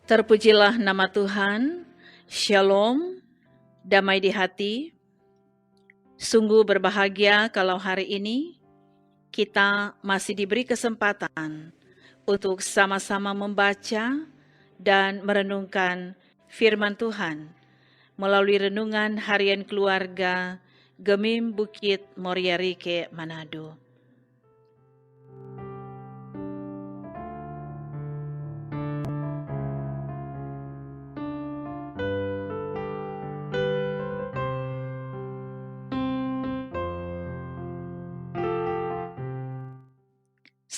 Terpujilah nama Tuhan, Shalom, damai di hati. Sungguh berbahagia kalau hari ini kita masih diberi kesempatan untuk sama-sama membaca dan merenungkan firman Tuhan melalui renungan harian keluarga Gemim Bukit Moriarike, Manado.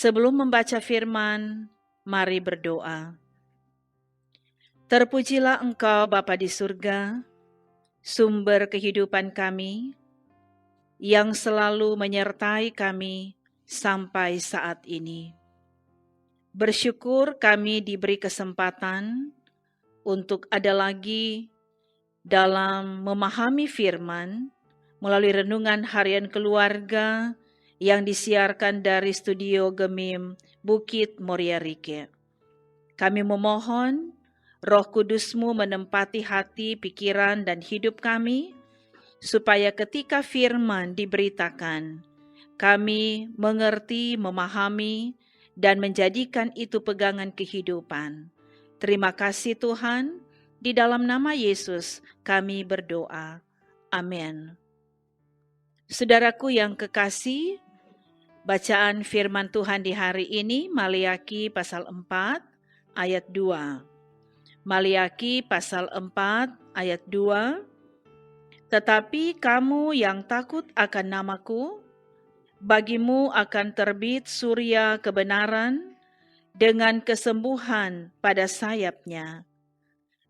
Sebelum membaca firman, mari berdoa. Terpujilah Engkau Bapa di surga, sumber kehidupan kami, yang selalu menyertai kami sampai saat ini. Bersyukur kami diberi kesempatan untuk ada lagi dalam memahami firman melalui renungan harian keluarga yang disiarkan dari studio Gemim Bukit Moriarike. Kami memohon Roh Kudus-Mu menempati hati, pikiran, dan hidup kami, supaya ketika firman diberitakan, kami mengerti, memahami, dan menjadikan itu pegangan kehidupan. Terima kasih Tuhan, di dalam nama Yesus kami berdoa. Amin. Saudaraku yang kekasih, bacaan firman Tuhan di hari ini Maliaki pasal 4 ayat 2. Maliaki pasal 4 ayat 2. Tetapi kamu yang takut akan namaku, bagimu akan terbit surya kebenaran dengan kesembuhan pada sayapnya.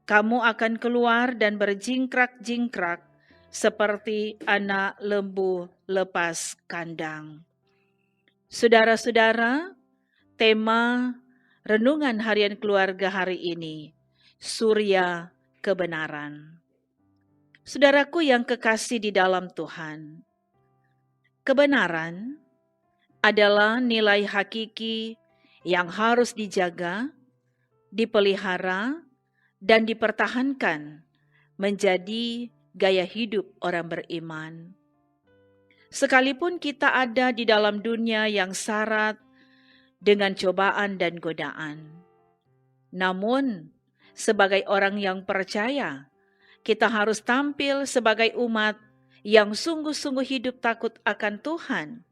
Kamu akan keluar dan berjingkrak-jingkrak seperti anak lembu lepas kandang. Saudara-saudara, tema renungan harian keluarga hari ini, surya kebenaran. Saudaraku yang kekasih di dalam Tuhan, kebenaran adalah nilai hakiki yang harus dijaga, dipelihara, dan dipertahankan menjadi gaya hidup orang beriman. Sekalipun kita ada di dalam dunia yang syarat dengan cobaan dan godaan, namun sebagai orang yang percaya, kita harus tampil sebagai umat yang sungguh-sungguh hidup takut akan Tuhan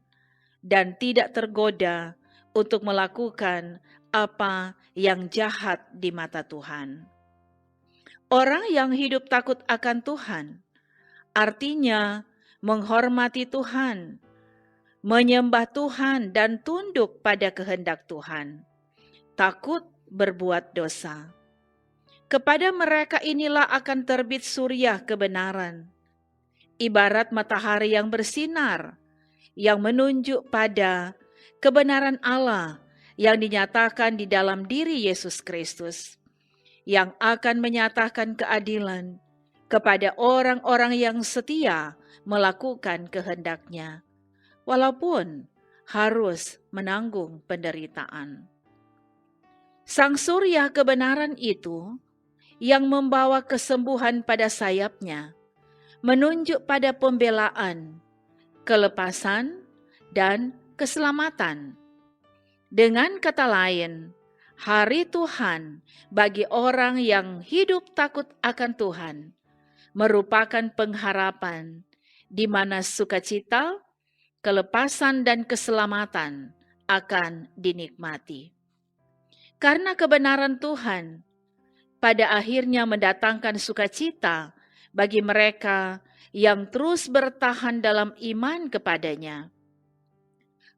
dan tidak tergoda untuk melakukan apa yang jahat di mata Tuhan. Orang yang hidup takut akan Tuhan artinya menghormati Tuhan, menyembah Tuhan, dan tunduk pada kehendak Tuhan. Takut berbuat dosa. Kepada mereka inilah akan terbit surya kebenaran, ibarat matahari yang bersinar, yang menunjuk pada kebenaran Allah yang dinyatakan di dalam diri Yesus Kristus, yang akan menyatakan keadilan kepada orang-orang yang setia melakukan kehendak-Nya, walaupun harus menanggung penderitaan. Sang surya kebenaran itu yang membawa kesembuhan pada sayapnya, menunjuk pada pembelaan, kelepasan, dan keselamatan. Dengan kata lain, hari Tuhan bagi orang yang hidup takut akan Tuhan merupakan pengharapan di mana sukacita, kelepasan, dan keselamatan akan dinikmati. Karena kebenaran Tuhan pada akhirnya mendatangkan sukacita bagi mereka yang terus bertahan dalam iman kepadanya.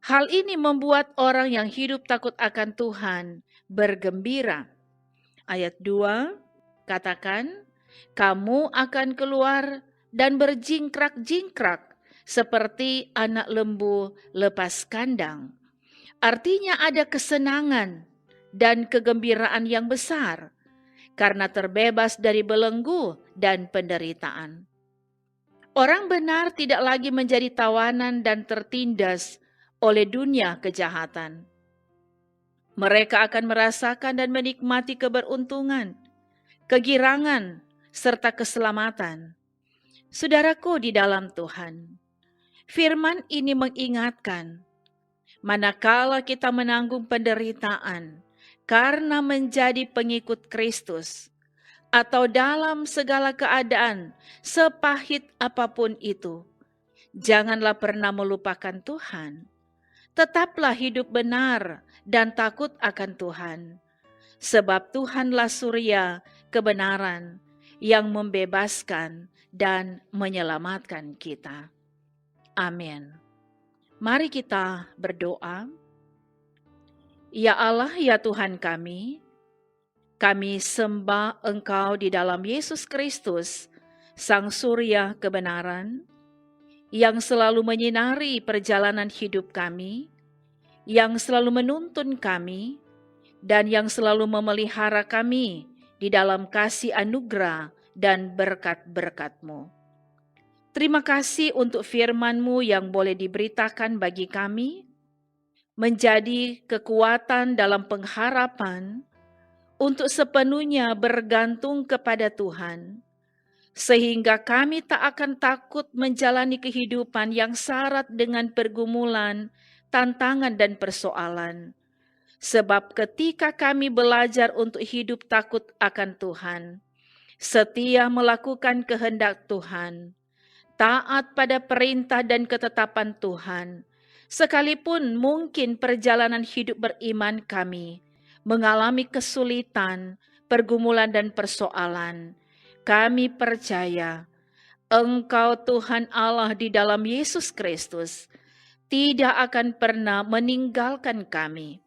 Hal ini membuat orang yang hidup takut akan Tuhan bergembira. Ayat 2 katakan, kamu akan keluar dan berjingkrak-jingkrak seperti anak lembu lepas kandang. Artinya ada kesenangan dan kegembiraan yang besar karena terbebas dari belenggu dan penderitaan. Orang benar tidak lagi menjadi tawanan dan tertindas oleh dunia kejahatan. Mereka akan merasakan dan menikmati keberuntungan kegirangan, serta keselamatan. Saudaraku di dalam Tuhan, firman ini mengingatkan, manakala kita menanggung penderitaan karena menjadi pengikut Kristus, atau dalam segala keadaan, sepahit apapun itu, janganlah pernah melupakan Tuhan. Tetaplah hidup benar dan takut akan Tuhan, sebab Tuhanlah surya kebenaran yang membebaskan dan menyelamatkan kita. Amin. Mari kita berdoa. Ya Allah, ya Tuhan kami sembah Engkau di dalam Yesus Kristus, Sang Surya kebenaran, yang selalu menyinari perjalanan hidup kami, yang selalu menuntun kami, dan yang selalu memelihara kami di dalam kasih anugerah dan berkat-berkat-Mu. Terima kasih untuk firman-Mu yang boleh diberitakan bagi kami, menjadi kekuatan dalam pengharapan, untuk sepenuhnya bergantung kepada Tuhan, sehingga kami tak akan takut menjalani kehidupan yang syarat dengan pergumulan, tantangan, dan persoalan. Sebab ketika kami belajar untuk hidup takut akan Tuhan, setia melakukan kehendak Tuhan, taat pada perintah dan ketetapan Tuhan, sekalipun mungkin perjalanan hidup beriman kami mengalami kesulitan, pergumulan, dan persoalan, kami percaya Engkau Tuhan Allah di dalam Yesus Kristus tidak akan pernah meninggalkan kami.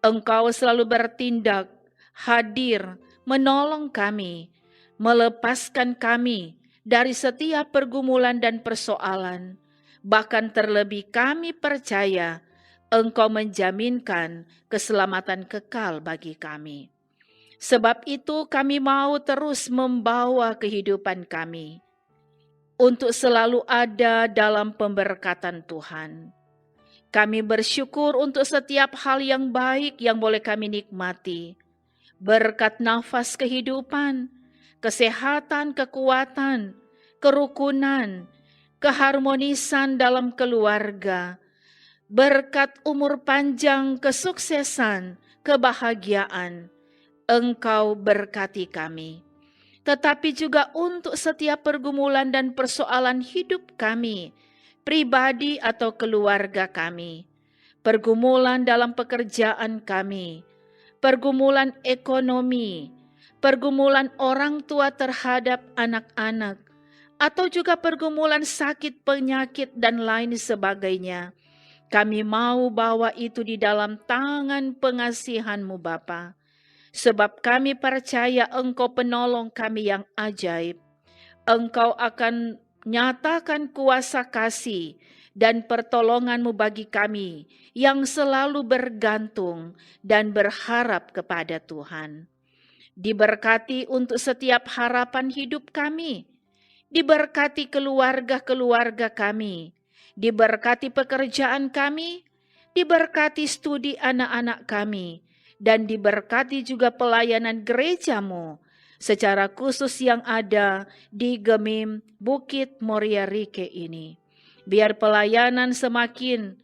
Engkau selalu bertindak, hadir, menolong kami, melepaskan kami dari setiap pergumulan dan persoalan. Bahkan terlebih kami percaya Engkau menjaminkan keselamatan kekal bagi kami. Sebab itu kami mau terus membawa kehidupan kami untuk selalu ada dalam pemberkatan Tuhan. Kami bersyukur untuk setiap hal yang baik yang boleh kami nikmati. Berkat nafas kehidupan, kesehatan, kekuatan, kerukunan, keharmonisan dalam keluarga, berkat umur panjang, kesuksesan, kebahagiaan, Engkau berkati kami. Tetapi juga untuk setiap pergumulan dan persoalan hidup kami, pribadi atau keluarga kami, pergumulan dalam pekerjaan kami, pergumulan ekonomi, pergumulan orang tua terhadap anak-anak, atau juga pergumulan sakit, penyakit, dan lain sebagainya. Kami mau bawa itu di dalam tangan pengasihan-Mu Bapa, sebab kami percaya Engkau penolong kami yang ajaib. Engkau akan nyatakan kuasa kasih dan pertolongan-Mu bagi kami yang selalu bergantung dan berharap kepada Tuhan. Diberkati untuk setiap harapan hidup kami, diberkati keluarga-keluarga kami, diberkati pekerjaan kami, diberkati studi anak-anak kami, dan diberkati juga pelayanan gereja-Mu, secara khusus yang ada di Gemim Bukit Moria Rike ini. Biar pelayanan semakin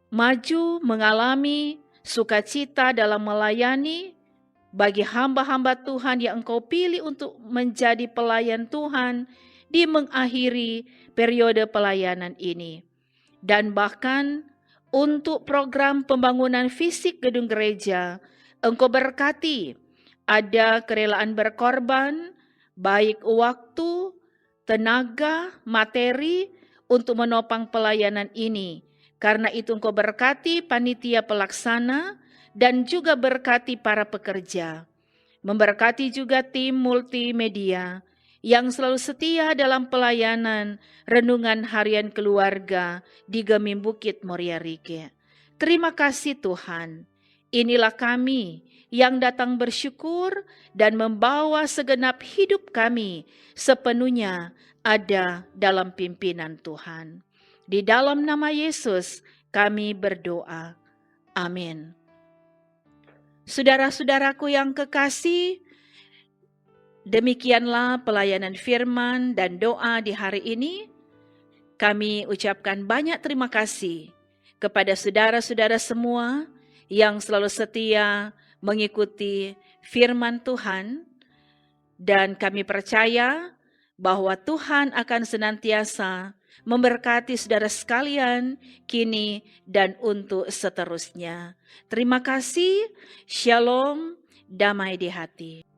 maju, mengalami sukacita dalam melayani bagi hamba-hamba Tuhan yang Engkau pilih untuk menjadi pelayan Tuhan di mengakhiri periode pelayanan ini. Dan bahkan untuk program pembangunan fisik gedung gereja, Engkau berkati, ada kerelaan berkorban, baik waktu, tenaga, materi untuk menopang pelayanan ini. Karena itu Engkau berkati panitia pelaksana dan juga berkati para pekerja. Memberkati juga tim multimedia yang selalu setia dalam pelayanan renungan harian keluarga di Gemim Bukit Moria Rike. Terima kasih Tuhan. Inilah kami yang datang bersyukur dan membawa segenap hidup kami sepenuhnya ada dalam pimpinan Tuhan. Di dalam nama Yesus kami berdoa. Amin. Saudara-saudaraku yang kekasih, Demikianlah pelayanan firman dan doa di hari ini. Kami ucapkan banyak terima kasih kepada saudara-saudara semua yang selalu setia mengikuti firman Tuhan, dan kami percaya bahwa Tuhan akan senantiasa memberkati saudara sekalian kini dan untuk seterusnya. Terima kasih. Shalom, damai di hati.